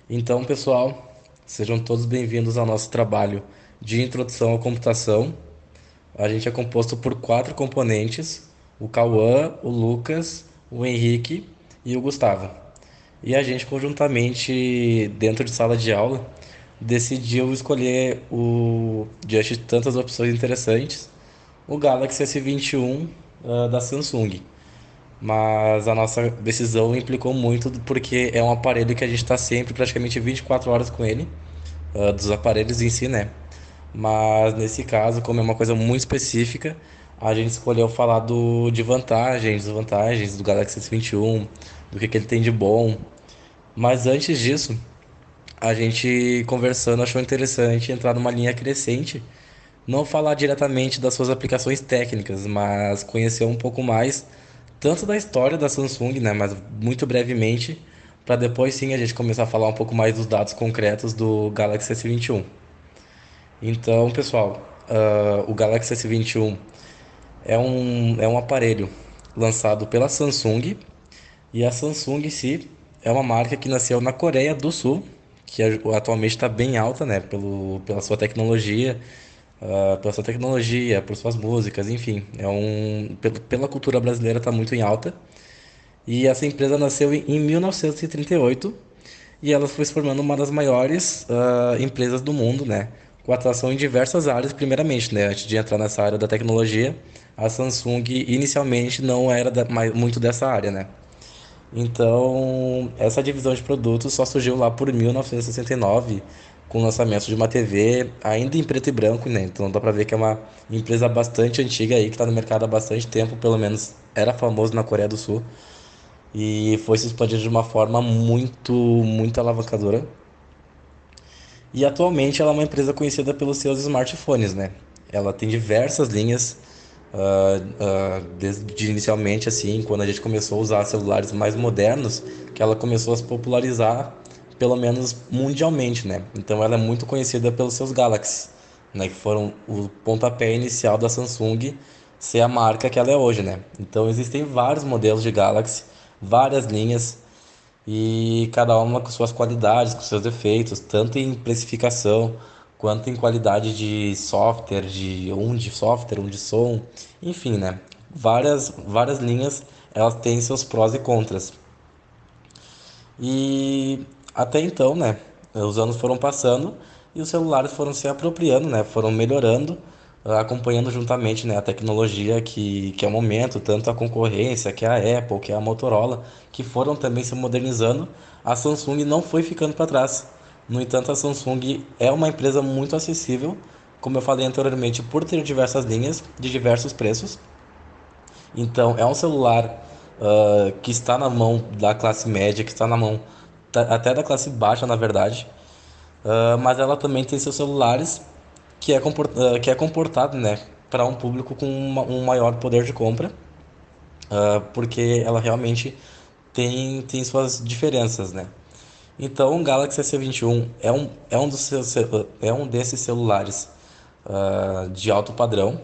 Então, pessoal, sejam todos bem-vindos ao nosso trabalho de introdução à computação. A gente é composto por quatro componentes: o Cauã, o Lucas, o Henrique e o Gustavo. E a gente, conjuntamente, dentro de sala de aula, decidiu escolher diante de tantas opções interessantes, o Galaxy S21 da Samsung. Mas a nossa decisão implicou muito porque é um aparelho que a gente está sempre, praticamente 24 horas com ele, dos aparelhos em si, né? Mas nesse caso, como é uma coisa muito específica, a gente escolheu falar de vantagens, desvantagens do Galaxy S21, do que ele tem de bom. Mas antes disso, a gente conversando achou interessante entrar numa linha crescente, não falar diretamente das suas aplicações técnicas, mas conhecer um pouco mais tanto da história da Samsung, né, mas muito brevemente, para depois sim a gente começar a falar um pouco mais dos dados concretos do Galaxy S21. Então, pessoal, o Galaxy S21 é um aparelho lançado pela Samsung, e a Samsung em si é uma marca que nasceu na Coreia do Sul, que atualmente está bem alta, né, pela sua tecnologia, por suas músicas, enfim, pela cultura brasileira está muito em alta. E essa empresa nasceu em 1938 e ela foi se formando uma das maiores empresas do mundo, né? Com atuação em diversas áreas, primeiramente, né? Antes de entrar nessa área da tecnologia, a Samsung inicialmente não era muito dessa área, né? Então, essa divisão de produtos só surgiu lá por 1969, com o lançamento de uma TV ainda em preto e branco, né? Então dá pra ver que é uma empresa bastante antiga aí, que está no mercado há bastante tempo, pelo menos era famoso na Coreia do Sul e foi se expandindo de uma forma muito alavancadora. E atualmente ela é uma empresa conhecida pelos seus smartphones, né? Ela tem diversas linhas, desde inicialmente assim, quando a gente começou a usar celulares mais modernos, que ela começou a se popularizar, pelo menos mundialmente, né? Então ela é muito conhecida pelos seus Galaxy, né? Que foram o pontapé inicial da Samsung ser a marca que ela é hoje, né? Então existem vários modelos de Galaxy, várias linhas e cada uma com suas qualidades, com seus defeitos, tanto em precificação quanto em qualidade de software, de software, um de som, enfim, né? Várias linhas, elas têm seus prós e contras. E até então, né, os anos foram passando e os celulares foram se apropriando, né, foram melhorando, acompanhando juntamente, né, a tecnologia que é o momento, tanto a concorrência, que é a Apple, que é a Motorola, que foram também se modernizando. A Samsung não foi ficando para trás. No entanto, a Samsung é uma empresa muito acessível, como eu falei anteriormente, por ter diversas linhas de diversos preços. Então, é um celular que está na mão da classe média, que está na mão até da classe baixa, na verdade. Mas ela também tem seus celulares que é comportado, né, para um público com um maior poder de compra, porque ela realmente tem suas diferenças, né? Então, o Galaxy S21 é um desses celulares de alto padrão,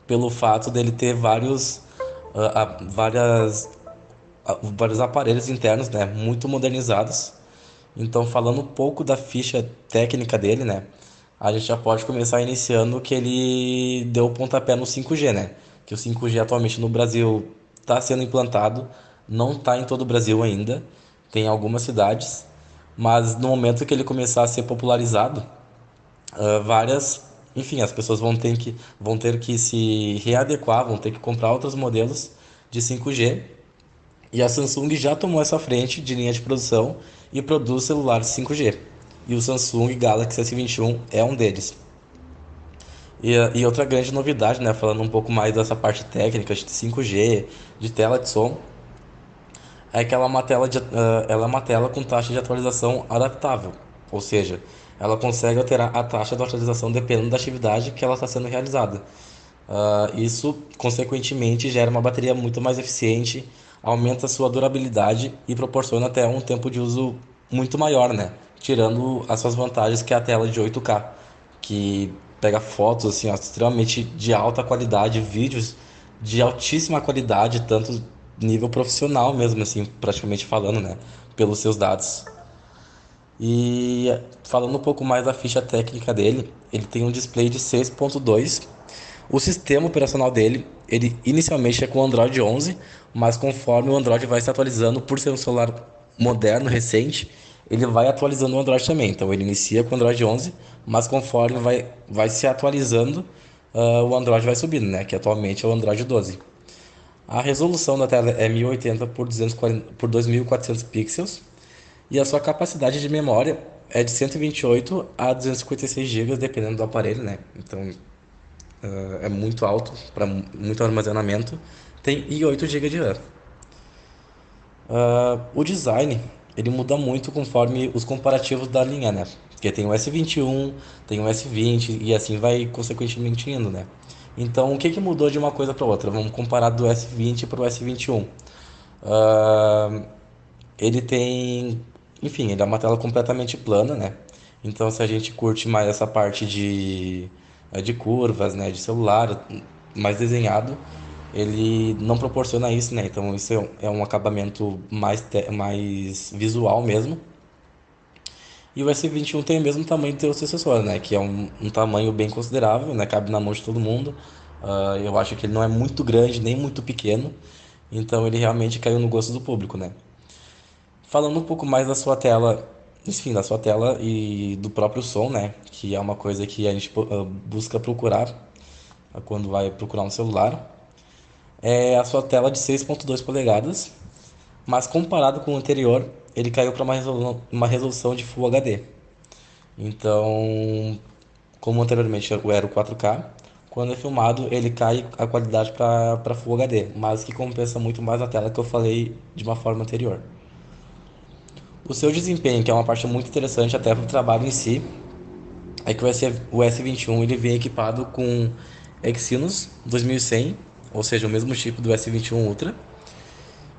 pelo fato dele ter ah, ah, várias vários aparelhos internos, né, muito modernizados. Então, falando um pouco da ficha técnica dele, né, a gente já pode começar iniciando que ele deu o pontapé no 5G, né, que o 5G atualmente no Brasil está sendo implantado, não está em todo o Brasil ainda, tem algumas cidades, mas no momento que ele começar a ser popularizado, enfim, as pessoas vão ter que se readequar, vão ter que comprar outros modelos de 5G e a Samsung já tomou essa frente de linha de produção e produz celulares 5G. E o Samsung Galaxy S21 é um deles. E outra grande novidade, né, falando um pouco mais dessa parte técnica de 5G, de tela de som, é que ela é uma tela com taxa de atualização adaptável. Ou seja, ela consegue alterar a taxa de atualização dependendo da atividade que ela está sendo realizada. Isso, consequentemente, gera uma bateria muito mais eficiente, aumenta sua durabilidade e proporciona até um tempo de uso muito maior, né? Tirando as suas vantagens, que é a tela de 8K, que pega fotos assim, ó, extremamente de alta qualidade, vídeos de altíssima qualidade, tanto nível profissional mesmo, assim, praticamente falando, né? Pelos seus dados. E falando um pouco mais da ficha técnica dele, ele tem um display de 6.2. O sistema operacional dele, ele inicialmente é com o Android 11, mas conforme o Android vai se atualizando, por ser um celular moderno, recente, ele vai atualizando o Android também. Então ele inicia com o Android 11, mas conforme vai se atualizando, o Android vai subindo, né? Que atualmente é o Android 12. A resolução da tela é 1080 por 240, por 2400 pixels e a sua capacidade de memória é de 128 a 256 GB, dependendo do aparelho, né? Então é muito alto para muito armazenamento. Tem e 8 GB de RAM. O design ele muda muito conforme os comparativos da linha, né? Porque tem o S21, tem o S20 e assim vai consequentemente indo, né? Então, o que que mudou de uma coisa para outra? Vamos comparar do S20 para o S21. Ah, ele tem, enfim, ele é uma tela completamente plana, né? Então, se a gente curte mais essa parte de curvas, né, de celular, mais desenhado, ele não proporciona isso, né? Então, isso é um acabamento mais visual mesmo. E o S21 tem o mesmo tamanho do seu sucessor, né? Que é um tamanho bem considerável, né? Cabe na mão de todo mundo. Eu acho que ele não é muito grande nem muito pequeno. Então ele realmente caiu no gosto do público, né? Falando um pouco mais da sua tela, enfim, da sua tela e do próprio som, né? Que é uma coisa que a gente busca procurar quando vai procurar um celular. É a sua tela de 6.2 polegadas, mas comparado com o anterior, ele caiu para uma resolução de Full HD. Então, como anteriormente era o 4K, quando é filmado ele cai a qualidade para Full HD, mas que compensa muito mais a tela que eu falei de uma forma anterior. O seu desempenho, que é uma parte muito interessante até para o trabalho em si, é que o S21 ele vem equipado com Exynos 2100, ou seja, o mesmo chip do S21 Ultra.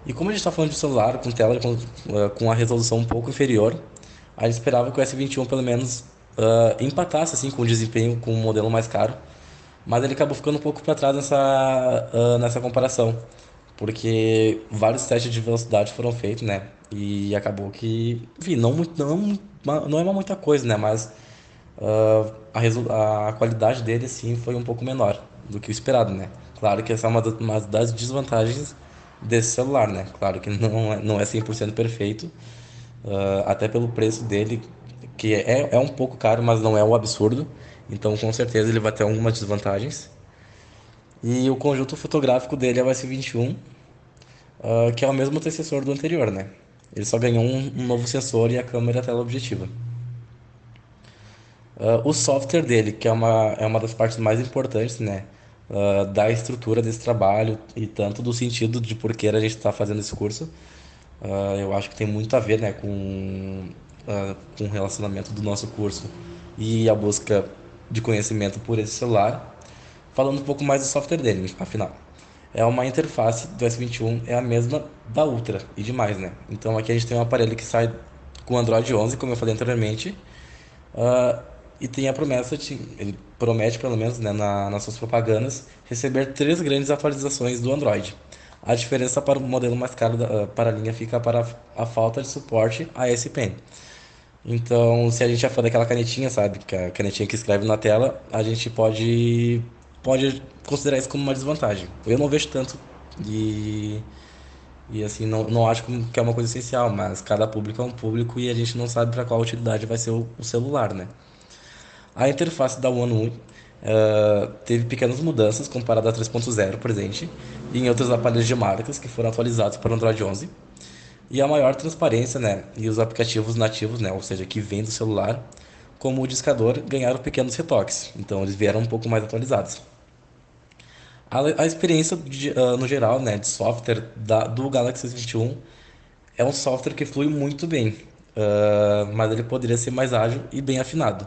E como a gente está falando de celular com tela com a resolução um pouco inferior, a gente esperava que o S21 pelo menos empatasse assim com o desempenho com o modelo mais caro, mas ele acabou ficando um pouco para trás nessa comparação, porque vários testes de velocidade foram feitos, né? E acabou que, enfim, não é muita coisa, né? Mas a qualidade dele, sim, foi um pouco menor do que o esperado, né? Claro que essa é uma das desvantagens desse celular, né? Claro que não é 100% perfeito, até pelo preço dele, que é um pouco caro, mas não é um absurdo. Então, com certeza, ele vai ter algumas desvantagens. E o conjunto fotográfico dele é o S21, que é o mesmo antecessor do anterior, né? Ele só ganhou um novo sensor e a câmera teleobjetiva. O software dele, que é uma das partes mais importantes, né? Da estrutura desse trabalho e tanto do sentido de por que a gente está fazendo esse curso. Eu acho que tem muito a ver, né, com o relacionamento do nosso curso e a busca de conhecimento por esse celular. Falando um pouco mais do software dele, afinal. É uma interface do S21, é a mesma da Ultra e demais, né? Então aqui a gente tem um aparelho que sai com Android 11, como eu falei anteriormente, e tem a promessa ele promete pelo menos, né, nas suas propagandas, receber três grandes atualizações do Android. A diferença para o modelo mais caro para a linha fica para a falta de suporte a S Pen. Então, se a gente já for daquela canetinha, sabe, que é a canetinha que escreve na tela, a gente pode considerar isso como uma desvantagem. Eu não vejo tanto e, e assim, não acho que é uma coisa essencial, mas cada público é um público e a gente não sabe para qual utilidade vai ser o celular, né? A interface da One UI teve pequenas mudanças comparada a 3.0 presente e em outros aparelhos de marcas que foram atualizados para o Android 11. E a maior transparência, né? E os aplicativos nativos, né? Ou seja, que vêm do celular, como o discador, ganharam pequenos retoques. Então eles vieram um pouco mais atualizados. A experiência no geral, né, de software do Galaxy S21 é um software que flui muito bem, mas ele poderia ser mais ágil e bem afinado.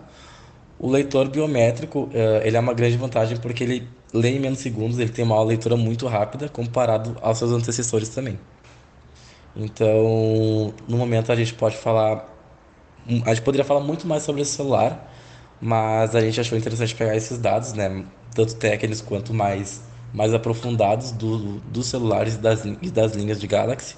O leitor biométrico, ele é uma grande vantagem porque ele lê em menos segundos, ele tem uma leitura muito rápida comparado aos seus antecessores também. Então, no momento a gente poderia falar muito mais sobre esse celular, mas a gente achou interessante pegar esses dados, né, tanto técnicos quanto mais aprofundados dos celulares e das linhas de Galaxy,